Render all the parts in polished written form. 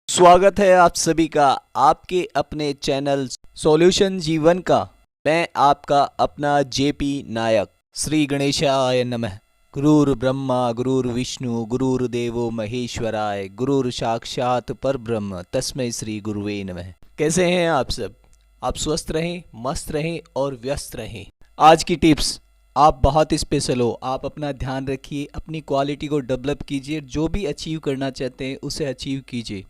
स्वागत है आप सभी का आपके अपने चैनल सॉल्यूशन जीवन का। मैं आपका अपना जेपी नायक। श्री गणेशाय नमः। गुरुर् ब्रह्मा गुरुर्विष्णु गुरुर्देवो महेश्वराय गुरुर् साक्षात परब्रह्म तस्मै श्री गुरुवे नमः। कैसे हैं आप सब? आप स्वस्थ रहें, मस्त रहें और व्यस्त रहें। आज की टिप्स, आप बहुत स्पेशल हो। आप अपना ध्यान रखिए, अपनी क्वालिटी को डेवलप कीजिए, जो भी अचीव करना चाहते हैं उसे अचीव कीजिए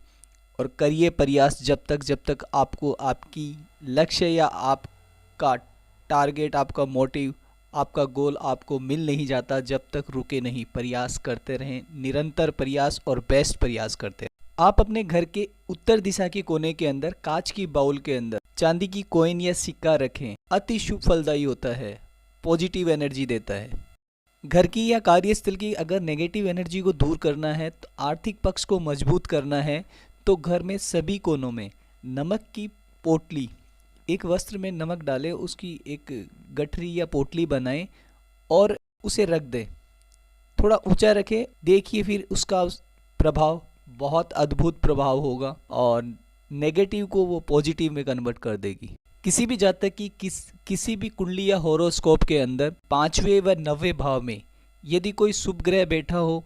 और करिए प्रयास जब तक आपको आपकी लक्ष्य या आपका टारगेट, आपका मोटिव, आपका गोल आपको मिल नहीं जाता, जब तक रुके नहीं। प्रयास करते रहें, निरंतर प्रयास और बेस्ट प्रयास करते रहें। आप अपने घर के उत्तर दिशा के कोने के अंदर कांच की बाउल के अंदर चांदी की कॉइन या सिक्का रखें। अति शुभ फलदायी होता है, पॉजिटिव एनर्जी देता है। घर की या कार्यस्थल की अगर नेगेटिव एनर्जी को दूर करना है, तो आर्थिक पक्ष को मजबूत करना है, तो घर में सभी कोनों में नमक की पोटली, एक वस्त्र में नमक डालें, उसकी एक गठरी या पोटली बनाएं और उसे रख दें। थोड़ा ऊंचा रखें, देखिए फिर उसका प्रभाव बहुत अद्भुत प्रभाव होगा और नेगेटिव को वो पॉजिटिव में कन्वर्ट कर देगी। किसी भी जातक की किसी भी कुंडली या होरोस्कोप के अंदर 5वें व 9वें भाव में यदि कोई शुभ ग्रह बैठा हो,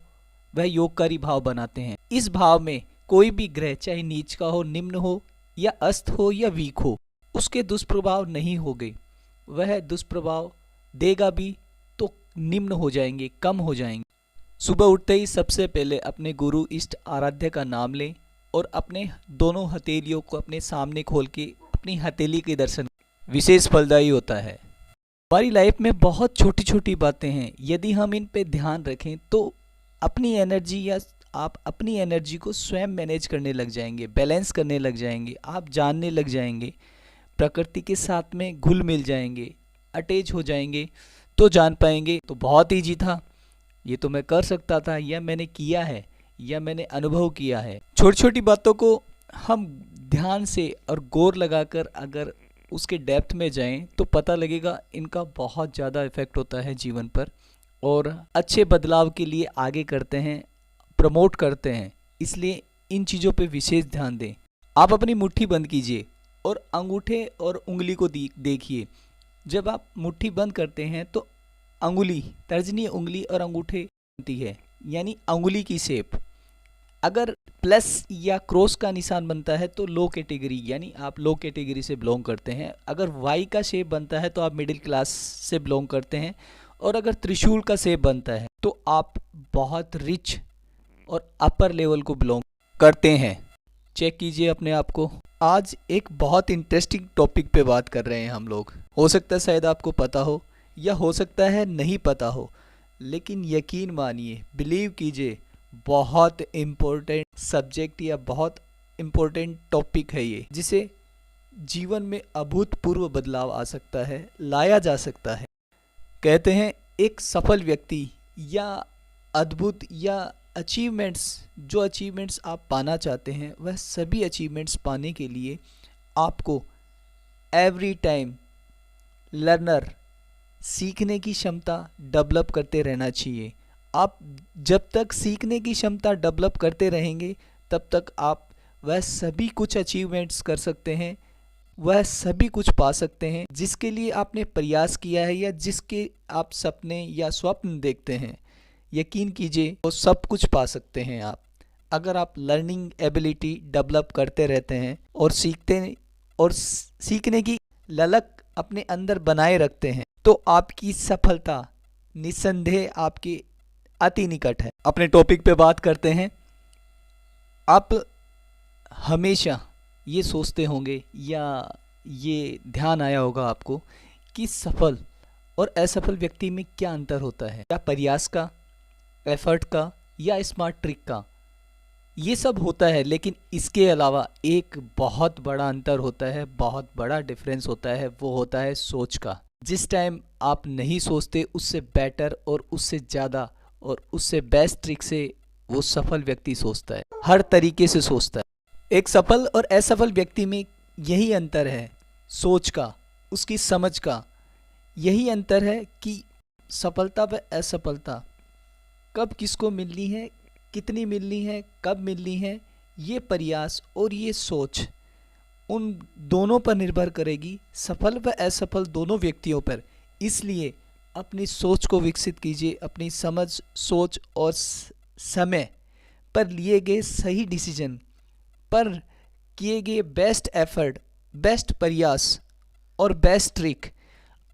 वह योगकारी भाव बनाते हैं। इस भाव में कोई भी ग्रह चाहे नीच का हो, निम्न हो या अस्त हो या वीक हो, उसके दुष्प्रभाव नहीं होंगे। वह दुष्प्रभाव देगा भी तो निम्न हो जाएंगे, कम हो जाएंगे। सुबह उठते ही सबसे पहले अपने गुरु इष्ट आराध्य का नाम लें और अपने दोनों हथेलियों को अपने सामने खोल के अपनी हथेली के दर्शन, विशेष फलदायी होता है। हमारी लाइफ में बहुत छोटी छोटी बातें हैं, यदि हम इन पे ध्यान रखें तो अपनी एनर्जी या आप अपनी एनर्जी को स्वयं मैनेज करने लग जाएंगे, बैलेंस करने लग जाएंगे। आप जानने लग जाएंगे, प्रकृति के साथ में घुल मिल जाएंगे, अटैच हो जाएंगे, तो जान पाएंगे तो बहुत ईजी था, ये तो मैं कर सकता था, या मैंने किया है, या मैंने अनुभव किया है। छोटी छोटी बातों को हम ध्यान से और गौर लगाकर अगर उसके डेप्थ में जाएं तो पता लगेगा इनका बहुत ज़्यादा इफेक्ट होता है जीवन पर और अच्छे बदलाव के लिए आगे करते हैं, प्रमोट करते हैं। इसलिए इन चीज़ों पे विशेष ध्यान दें। आप अपनी मुट्ठी बंद कीजिए और अंगूठे और उंगली को देखिए। जब आप मुट्ठी बंद करते हैं तो अंगुली, तर्जनी उंगली और अंगूठे बनती है, यानी अंगुली की शेप। अगर प्लस या क्रॉस का निशान बनता है तो लो कैटेगरी, यानी आप लो कैटेगरी से बिलोंग करते हैं। अगर वाई का शेप बनता है तो आप मिडिल क्लास से बिलोंग करते हैं और अगर त्रिशूल का शेप बनता है तो आप बहुत रिच और अपर लेवल को बिलोंग करते हैं। चेक कीजिए अपने आप को। आज एक बहुत इंटरेस्टिंग टॉपिक पे बात कर रहे हैं हम लोग। हो सकता है शायद आपको पता हो या हो सकता है नहीं पता हो, लेकिन यकीन मानिए, बिलीव कीजिए, बहुत इम्पोर्टेंट सब्जेक्ट या बहुत इम्पोर्टेंट टॉपिक है ये, जिसे जीवन में अभूतपूर्व बदलाव आ सकता है, लाया जा सकता है। कहते हैं एक सफल व्यक्ति या अद्भुत या अचीवमेंट्स, जो अचीवमेंट्स आप पाना चाहते हैं, वह सभी अचीवमेंट्स पाने के लिए आपको एवरी टाइम लर्नर, सीखने की क्षमता डेवलप करते रहना चाहिए। आप जब तक सीखने की क्षमता डेवलप करते रहेंगे तब तक आप वह सभी कुछ अचीवमेंट्स कर सकते हैं, वह सभी कुछ पा सकते हैं जिसके लिए आपने प्रयास किया है या जिसके आप सपने या स्वप्न देखते हैं। यकीन कीजिए वो सब कुछ पा सकते हैं आप, अगर आप लर्निंग एबिलिटी डेवलप करते रहते हैं और सीखने की ललक अपने अंदर बनाए रखते हैं, तो आपकी सफलता निस्संदेह आपके अति निकट है। अपने टॉपिक पे बात करते हैं। आप हमेशा ये सोचते होंगे या ये ध्यान आया होगा आपको कि सफल और असफल व्यक्ति में क्या अंतर होता है, क्या प्रयास का, एफर्ट का या स्मार्ट ट्रिक का। ये सब होता है, लेकिन इसके अलावा एक बहुत बड़ा अंतर होता है, बहुत बड़ा डिफरेंस होता है, वो होता है सोच का। जिस टाइम आप नहीं सोचते उससे बेटर और उससे ज़्यादा और उससे बेस्ट ट्रिक से वो सफल व्यक्ति सोचता है, हर तरीके से सोचता है। एक सफल और असफल व्यक्ति में यही अंतर है, सोच का, उसकी समझ का। यही अंतर है कि सफलता व असफलता कब किसको मिलनी है, कितनी मिलनी है, कब मिलनी है, ये प्रयास और ये सोच उन दोनों पर निर्भर करेगी, सफल व असफल दोनों व्यक्तियों पर। इसलिए अपनी सोच को विकसित कीजिए, अपनी समझ, सोच और समय पर लिए गए सही डिसीजन पर किए गए बेस्ट एफर्ट, बेस्ट प्रयास और बेस्ट ट्रिक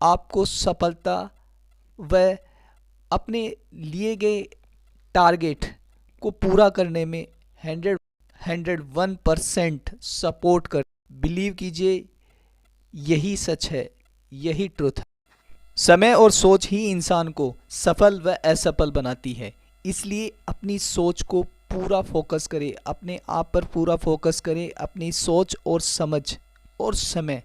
आपको सफलता व अपने लिए गए टारगेट को पूरा करने में 101% सपोर्ट कर। बिलीव कीजिए, यही सच है, यही ट्रुथ है। समय और सोच ही इंसान को सफल व असफल बनाती है। इसलिए अपनी सोच को पूरा फोकस करें, अपने आप पर पूरा फोकस करें, अपनी सोच और समझ और समय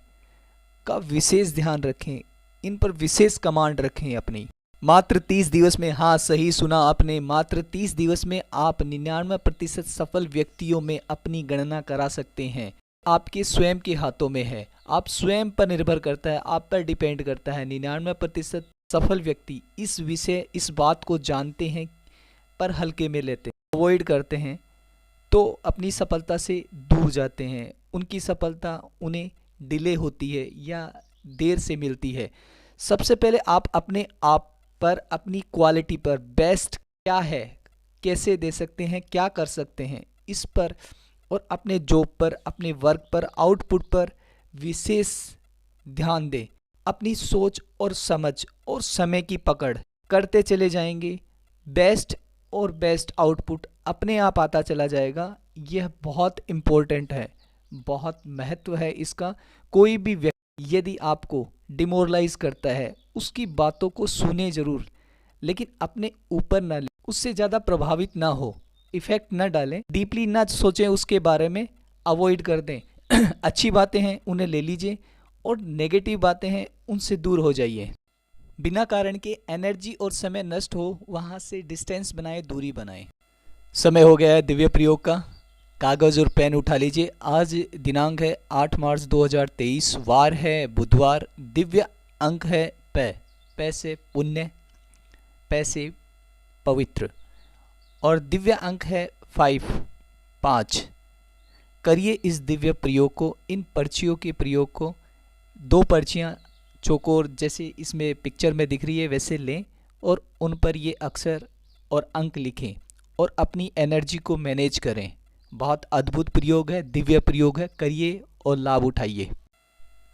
का विशेष ध्यान रखें, इन पर विशेष कमांड रखें अपनी। मात्र 30 दिवस में, हाँ सही सुना आपने, मात्र 30 दिवस में आप 99% सफल व्यक्तियों में अपनी गणना करा सकते हैं। आपके स्वयं के हाथों में है, आप स्वयं पर निर्भर करता है, आप पर डिपेंड करता है। 99% सफल व्यक्ति इस बात को जानते हैं पर हल्के में लेते हैं, अवॉइड करते हैं, तो अपनी सफलता से दूर जाते हैं। उनकी सफलता उन्हें डिले होती है या देर से मिलती है। सबसे पहले आप अपने आप पर, अपनी क्वालिटी पर, बेस्ट क्या है, कैसे दे सकते हैं, क्या कर सकते हैं, इस पर और अपने जॉब पर, अपने वर्क पर, आउटपुट पर विशेष ध्यान दें। अपनी सोच और समझ और समय की पकड़ करते चले जाएंगे, बेस्ट और बेस्ट आउटपुट अपने आप आता चला जाएगा। यह बहुत इम्पोर्टेंट है, बहुत महत्व है इसका। कोई भी व्यक्ति यदि आपको डिमोरलाइज करता है, उसकी बातों को सुने जरूर, लेकिन अपने ऊपर ना ले, उससे ज़्यादा प्रभावित ना हो, इफेक्ट ना डालें, डीपली ना सोचें उसके बारे में, अवॉइड कर दें। अच्छी बातें हैं उन्हें ले लीजिए और नेगेटिव बातें हैं उनसे दूर हो जाइए। बिना कारण के एनर्जी और समय नष्ट हो, वहाँ से डिस्टेंस बनाए, दूरी बनाएं। समय हो गया है दिव्य प्रयोग का। कागज़ और पेन उठा लीजिए। आज दिनांक है 8 मार्च 2023, वार है बुधवार। दिव्य अंक है पै से पुण्य, पै से पवित्र, और दिव्य अंक है 5। करिए इस दिव्य प्रयोग को, इन पर्चियों के प्रयोग को। 2 पर्चियाँ चौकोर जैसे इसमें पिक्चर में दिख रही है वैसे लें और उन पर ये अक्षर और अंक लिखें और अपनी एनर्जी को मैनेज करें। बहुत अद्भुत प्रयोग है, दिव्य प्रयोग है, करिए और लाभ उठाइए।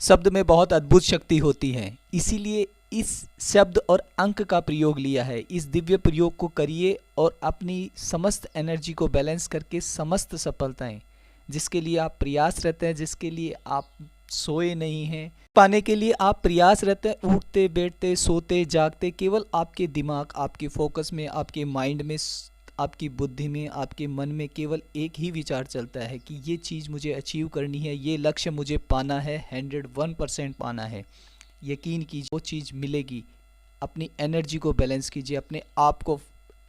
शब्द में बहुत अद्भुत शक्ति होती है, इसीलिए इस शब्द और अंक का प्रयोग लिया है। इस दिव्य प्रयोग को करिए और अपनी समस्त एनर्जी को बैलेंस करके समस्त सफलताएं जिसके लिए आप प्रयासरत हैं, जिसके लिए आप सोए नहीं हैं, पाने के लिए आप प्रयासरत हैं, उठते बैठते सोते जागते, केवल आपके दिमाग, आपके फोकस में, आपके माइंड में, आपकी बुद्धि में, आपके मन में केवल एक ही विचार चलता है कि ये चीज़ मुझे अचीव करनी है, ये लक्ष्य मुझे पाना है, 101% पाना है। यकीन कीजिए वो चीज़ मिलेगी। अपनी एनर्जी को बैलेंस कीजिए, अपने आप को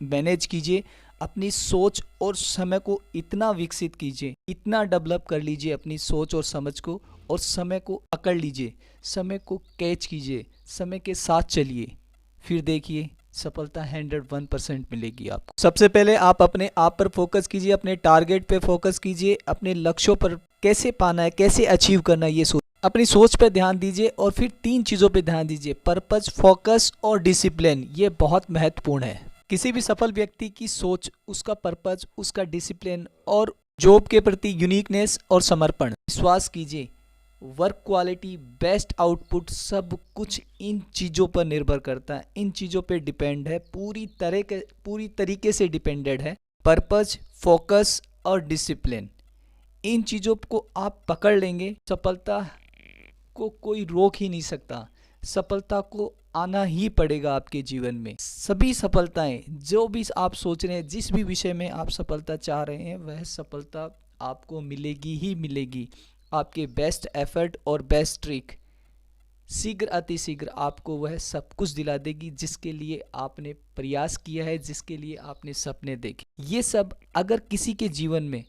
मैनेज कीजिए, अपनी सोच और समय को इतना विकसित कीजिए, इतना डेवलप कर लीजिए अपनी सोच और समझ को, और समय को पकड़ लीजिए, समय को कैच कीजिए, समय के साथ चलिए, फिर देखिए सफलता 101% मिलेगी आपको। सबसे पहले आप अपने आप पर फोकस कीजिए, अपने टारगेट पे फोकस कीजिए, अपने लक्ष्यों पर कैसे पाना है, कैसे अचीव करना है, ये सोच, अपनी सोच पर ध्यान दीजिए। और फिर 3 चीज़ों पे ध्यान दीजिए, पर्पस, फोकस और डिसिप्लिन। ये बहुत महत्वपूर्ण है। किसी भी सफल व्यक्ति की सोच, उसका पर्पस, उसका डिसिप्लिन और जॉब के प्रति यूनिकनेस और समर्पण। विश्वास कीजिए, वर्क क्वालिटी, बेस्ट आउटपुट, सब कुछ इन चीज़ों पर निर्भर करता है, इन चीज़ों पे डिपेंड है, पूरी तरीके से डिपेंडेड है। पर्पस, फोकस और डिसिप्लिन, इन चीज़ों को आप पकड़ लेंगे, सफलता को कोई रोक ही नहीं सकता। सफलता को आना ही पड़ेगा आपके जीवन में। सभी सफलताएं, जो भी आप सोच रहे हैं, जिस भी विषय में आप सफलता चाह रहे हैं, वह सफलता आपको मिलेगी ही मिलेगी। आपके बेस्ट एफर्ट और बेस्ट ट्रिक शीघ्र अतिशीघ्र आपको वह सब कुछ दिला देगी जिसके लिए आपने प्रयास किया है, जिसके लिए आपने सपने देखे। ये सब अगर किसी के जीवन में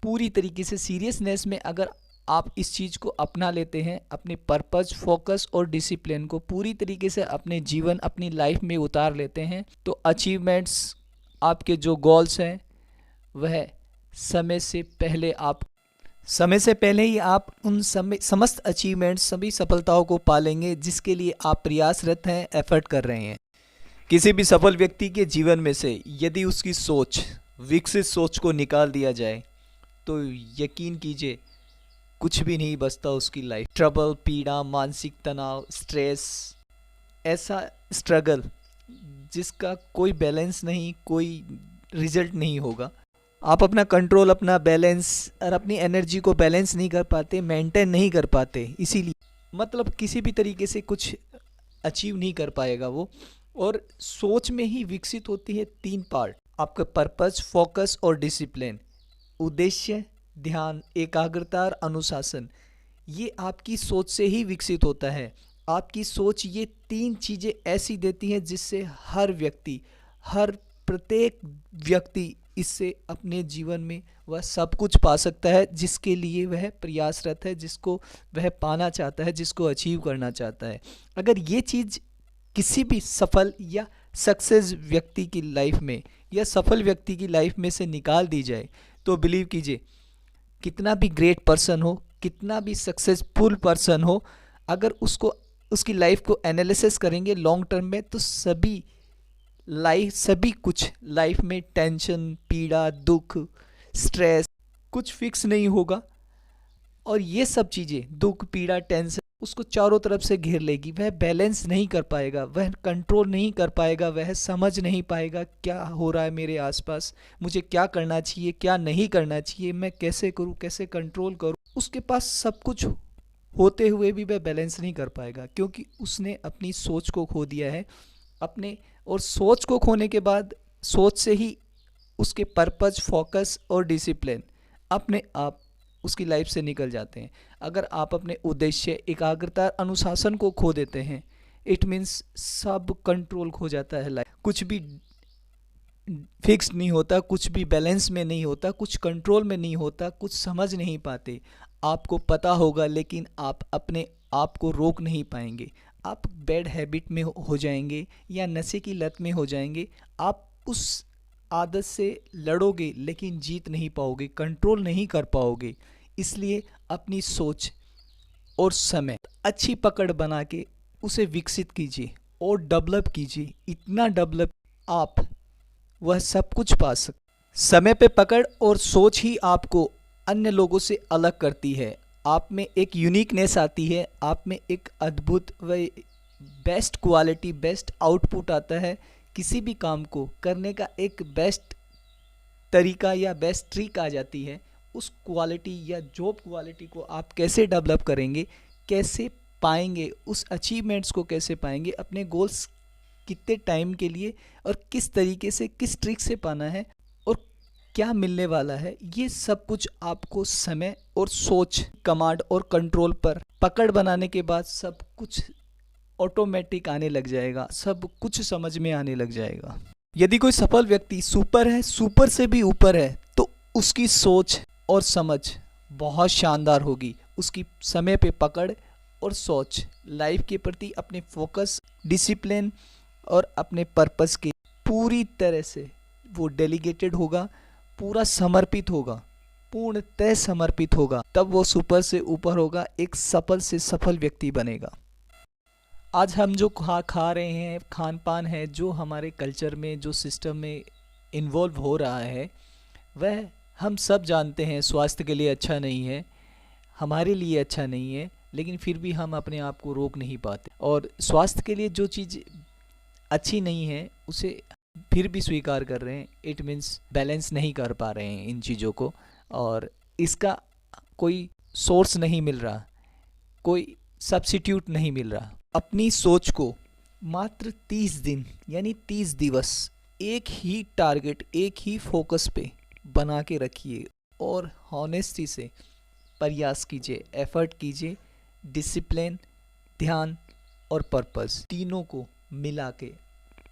पूरी तरीके से सीरियसनेस में अगर आप इस चीज़ को अपना लेते हैं, अपने पर्पस, फोकस और डिसिप्लिन को पूरी तरीके से अपने जीवन, अपनी लाइफ में उतार लेते हैं, तो अचीवमेंट्स, आपके जो गोल्स हैं वह समय से पहले ही आप उन समस्त अचीवमेंट्स, सभी सफलताओं को पालेंगे जिसके लिए आप प्रयासरत हैं, एफर्ट कर रहे हैं। किसी भी सफल व्यक्ति के जीवन में से यदि उसकी सोच, विकसित सोच को निकाल दिया जाए तो यकीन कीजिए कुछ भी नहीं बचता उसकी लाइफ। ट्रबल, पीड़ा, मानसिक तनाव, स्ट्रेस, ऐसा स्ट्रगल जिसका कोई बैलेंस नहीं, कोई रिजल्ट नहीं होगा। आप अपना कंट्रोल, अपना बैलेंस और अपनी एनर्जी को बैलेंस नहीं कर पाते, मेंटेन नहीं कर पाते, इसीलिए मतलब किसी भी तरीके से कुछ अचीव नहीं कर पाएगा वो। और सोच में ही विकसित होती है 3 पार्ट, आपका पर्पस, फोकस और डिसिप्लिन। उद्देश्य, ध्यान, एकाग्रता और अनुशासन, ये आपकी सोच से ही विकसित होता है। आपकी सोच ये 3 चीज़ें ऐसी देती हैं जिससे प्रत्येक व्यक्ति इससे अपने जीवन में वह सब कुछ पा सकता है जिसके लिए वह प्रयासरत है, जिसको वह पाना चाहता है, जिसको अचीव करना चाहता है। अगर ये चीज़ किसी भी सफल या सक्सेस व्यक्ति की लाइफ में या सफल व्यक्ति की लाइफ में से निकाल दी जाए तो बिलीव कीजिए, कितना भी ग्रेट पर्सन हो, कितना भी सक्सेसफुल पर्सन हो, अगर उसकी लाइफ को एनालिसिस करेंगे लॉन्ग टर्म में तो सभी कुछ लाइफ में टेंशन, पीड़ा, दुख, स्ट्रेस कुछ फिक्स नहीं होगा। और ये सब चीज़ें, दुख, पीड़ा, टेंशन उसको चारों तरफ से घेर लेगी। वह बैलेंस नहीं कर पाएगा, वह कंट्रोल नहीं कर पाएगा, वह समझ नहीं पाएगा क्या हो रहा है मेरे आसपास, मुझे क्या करना चाहिए, क्या नहीं करना चाहिए, मैं कैसे करूं, कैसे कंट्रोल करूं। उसके पास सब कुछ होते हुए भी वह बैलेंस नहीं कर पाएगा क्योंकि उसने अपनी सोच को खो दिया है। और सोच को खोने के बाद सोच से ही उसके पर्पस, फोकस और डिसिप्लिन अपने आप उसकी लाइफ से निकल जाते हैं। अगर आप अपने उद्देश्य, एकाग्रता, अनुशासन को खो देते हैं, इट मीन्स सब कंट्रोल खो जाता है लाइफ। कुछ भी फिक्स नहीं होता, कुछ भी बैलेंस में नहीं होता, कुछ कंट्रोल में नहीं होता, कुछ समझ नहीं पाते। आपको पता होगा लेकिन आप अपने आप को रोक नहीं पाएंगे। आप बैड हैबिट में हो जाएंगे या नशे की लत में हो जाएंगे। आप उस आदत से लड़ोगे लेकिन जीत नहीं पाओगे, कंट्रोल नहीं कर पाओगे। इसलिए अपनी सोच और समय अच्छी पकड़ बना के उसे विकसित कीजिए और डेवलप कीजिए। इतना डेवलप आप वह सब कुछ पा सकते। समय पे पकड़ और सोच ही आपको अन्य लोगों से अलग करती है। आप में एक यूनिकनेस आती है, आप में एक अद्भुत व बेस्ट क्वालिटी, बेस्ट आउटपुट आता है। किसी भी काम को करने का एक बेस्ट तरीका या बेस्ट ट्रिक आ जाती है। उस क्वालिटी या जॉब क्वालिटी को आप कैसे डेवलप करेंगे, कैसे पाएंगे, उस अचीवमेंट्स को कैसे पाएंगे, अपने गोल्स कितने टाइम के लिए और किस तरीके से, किस ट्रिक से पाना है और क्या मिलने वाला है, ये सब कुछ आपको समय और सोच, कमांड और कंट्रोल पर पकड़ बनाने के बाद सब कुछ ऑटोमेटिक आने लग जाएगा, सब कुछ समझ में आने लग जाएगा। यदि कोई सफल व्यक्ति सुपर है, सुपर से भी ऊपर है, तो उसकी सोच और समझ बहुत शानदार होगी। उसकी समय पे पकड़ और सोच, लाइफ के प्रति अपने फोकस, डिसिप्लिन और अपने पर्पस के पूरी तरह से वो डेलीगेटेड होगा, पूरा समर्पित होगा, पूर्णतः समर्पित होगा। तब वो सुपर से ऊपर होगा, एक सफल से सफल व्यक्ति बनेगा। आज हम जो खा रहे हैं, खान पान है, जो हमारे कल्चर में, जो सिस्टम में इन्वॉल्व हो रहा है, वह हम सब जानते हैं स्वास्थ्य के लिए अच्छा नहीं है, हमारे लिए अच्छा नहीं है, लेकिन फिर भी हम अपने आप को रोक नहीं पाते। और स्वास्थ्य के लिए जो चीज़ अच्छी नहीं है उसे फिर भी स्वीकार कर रहे हैं। इट मीन्स बैलेंस नहीं कर पा रहे हैं इन चीज़ों को, और इसका कोई सोर्स नहीं मिल रहा, कोई सब्स्टिट्यूट नहीं मिल रहा। अपनी सोच को मात्र 30 दिन यानी 30 दिवस एक ही टारगेट, एक ही फोकस पे बना के रखिए और हॉनेस्टी से प्रयास कीजिए, एफर्ट कीजिए। डिसिप्लिन, ध्यान और पर्पस, तीनों को मिला के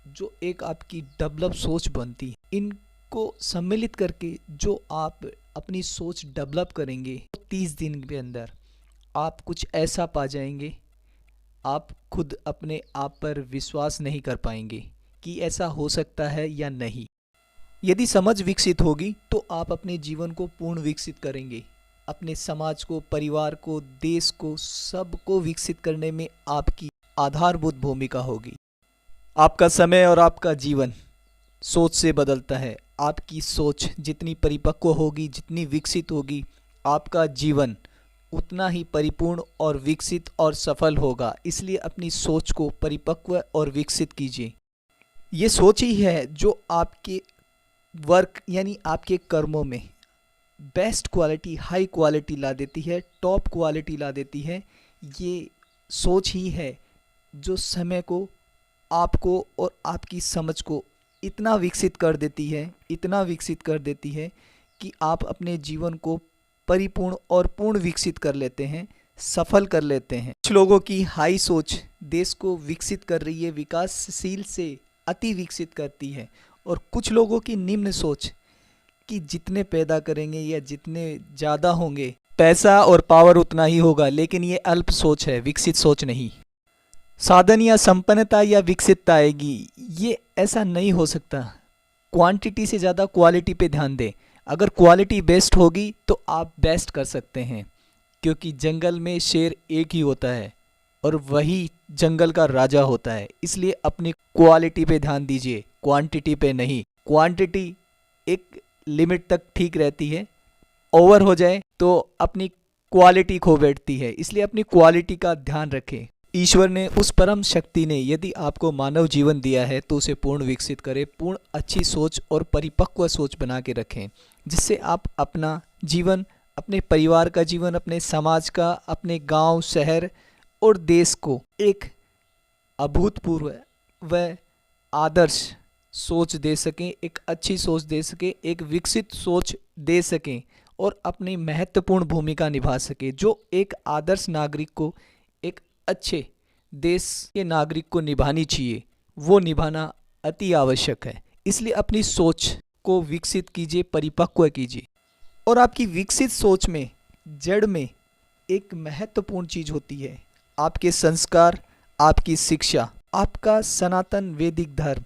जो एक आपकी डेवलप सोच बनती है, इनको सम्मिलित करके जो आप अपनी सोच डेवलप करेंगे, 30 दिन के अंदर आप कुछ ऐसा पा जाएंगे, आप खुद अपने आप पर विश्वास नहीं कर पाएंगे कि ऐसा हो सकता है या नहीं। यदि समझ विकसित होगी तो आप अपने जीवन को पूर्ण विकसित करेंगे। अपने समाज को, परिवार को, देश को, सबको विकसित करने में आपकी आधारभूत भूमिका होगी। आपका समय और आपका जीवन सोच से बदलता है। आपकी सोच जितनी परिपक्व होगी, जितनी विकसित होगी, आपका जीवन उतना ही परिपूर्ण और विकसित और सफल होगा। इसलिए अपनी सोच को परिपक्व और विकसित कीजिए। ये सोच ही है जो आपके वर्क यानी आपके कर्मों में बेस्ट क्वालिटी, हाई क्वालिटी ला देती है, टॉप क्वालिटी ला देती है। ये सोच ही है जो समय को, आपको और आपकी समझ को इतना विकसित कर देती है, इतना विकसित कर देती है कि आप अपने जीवन को परिपूर्ण और पूर्ण विकसित कर लेते हैं, सफल कर लेते हैं। कुछ लोगों की हाई सोच देश को विकसित कर रही है, विकासशील से अति विकसित करती है, और कुछ लोगों की निम्न सोच कि जितने पैदा करेंगे या जितने ज़्यादा होंगे, पैसा और पावर उतना ही होगा, लेकिन ये अल्प सोच है, विकसित सोच नहीं। साधन या संपन्नता या विकसितता आएगी, ये ऐसा नहीं हो सकता। क्वांटिटी से ज़्यादा क्वालिटी पे ध्यान दें। अगर क्वालिटी बेस्ट होगी तो आप बेस्ट कर सकते हैं, क्योंकि जंगल में शेर एक ही होता है और वही जंगल का राजा होता है। इसलिए अपनी क्वालिटी पे ध्यान दीजिए, क्वांटिटी पे नहीं। क्वांटिटी एक लिमिट तक ठीक रहती है, ओवर हो जाए तो अपनी क्वालिटी खो बैठती है। इसलिए अपनी क्वालिटी का ध्यान रखें। ईश्वर ने, उस परम शक्ति ने यदि आपको मानव जीवन दिया है तो उसे पूर्ण विकसित करें, पूर्ण अच्छी सोच और परिपक्व सोच बना के रखें, जिससे आप अपना जीवन, अपने परिवार का जीवन, अपने समाज का, अपने गांव, शहर और देश को एक अभूतपूर्व व आदर्श सोच दे सकें, एक अच्छी सोच दे सकें, एक विकसित सोच दे सकें और अपनी महत्वपूर्ण भूमिका निभा सकें, जो एक आदर्श नागरिक को, एक अच्छे देश के नागरिक को निभानी चाहिए, वो निभाना अति आवश्यक है। इसलिए अपनी सोच को विकसित कीजिए, परिपक्व कीजिए। और आपकी विकसित सोच में, जड़ में एक महत्वपूर्ण चीज़ होती है आपके संस्कार, आपकी शिक्षा, आपका सनातन वैदिक धर्म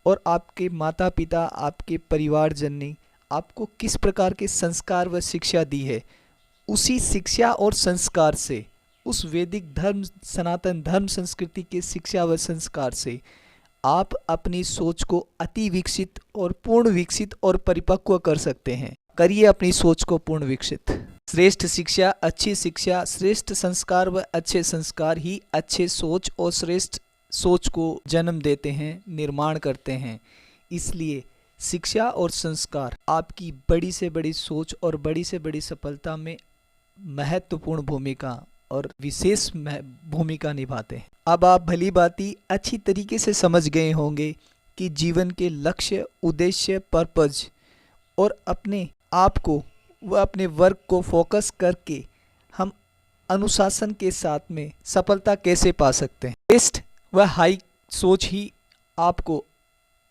और आपके माता पिता, आपके परिवारजन ने आपको किस प्रकार के संस्कार व शिक्षा दी है। उसी शिक्षा और संस्कार से, उस वैदिक धर्म, सनातन धर्म संस्कृति के शिक्षा व संस्कार से आप अपनी सोच को अति विकसित और पूर्ण विकसित और परिपक्व कर सकते हैं। करिए अपनी सोच को पूर्ण विकसित। श्रेष्ठ शिक्षा, अच्छी शिक्षा, श्रेष्ठ संस्कार व अच्छे संस्कार ही अच्छे सोच और श्रेष्ठ सोच को जन्म देते हैं, निर्माण करते हैं। इसलिए शिक्षा और संस्कार आपकी बड़ी से बड़ी सोच और बड़ी से बड़ी सफलता में महत्वपूर्ण भूमिका और विशेष भूमिका निभाते हैं। अब आप भली भांति अच्छी तरीके से समझ गए होंगे कि जीवन के लक्ष्य, उद्देश्य, पर्पज और अपने आप को व अपने वर्क को फोकस करके हम अनुशासन के साथ में सफलता कैसे पा सकते हैं। बेस्ट व हाई सोच ही आपको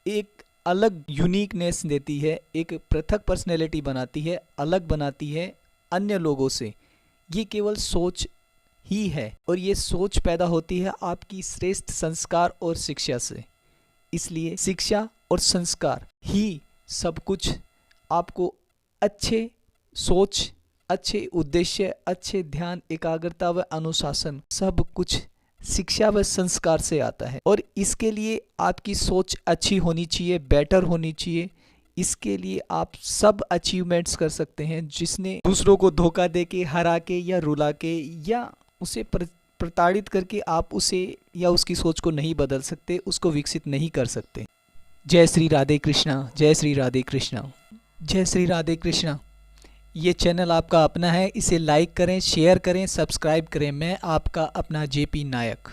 एक अलग यूनिकनेस देती है, एक पृथक पर्सनैलिटी बनाती है, अलग बनाती है अन्य लोगों से। ये केवल सोच ही है और ये सोच पैदा होती है आपकी श्रेष्ठ संस्कार और शिक्षा से। इसलिए शिक्षा और संस्कार ही सब कुछ आपको अच्छे सोच, अच्छे उद्देश्य, अच्छे ध्यान, एकाग्रता व अनुशासन सब कुछ शिक्षा व संस्कार से आता है। और इसके लिए आपकी सोच अच्छी होनी चाहिए, बेटर होनी चाहिए। इसके लिए आप सब अचीवमेंट्स कर सकते हैं, जिसने दूसरों को धोखा दे के, हरा के या रुला के या उसे प्रताड़ित करके आप उसे या उसकी सोच को नहीं बदल सकते, उसको विकसित नहीं कर सकते। जय श्री राधे कृष्णा, जय श्री राधे कृष्णा, जय श्री राधे कृष्णा। ये चैनल आपका अपना है, इसे लाइक करें, शेयर करें, सब्सक्राइब करें। मैं आपका अपना जेपी नायक।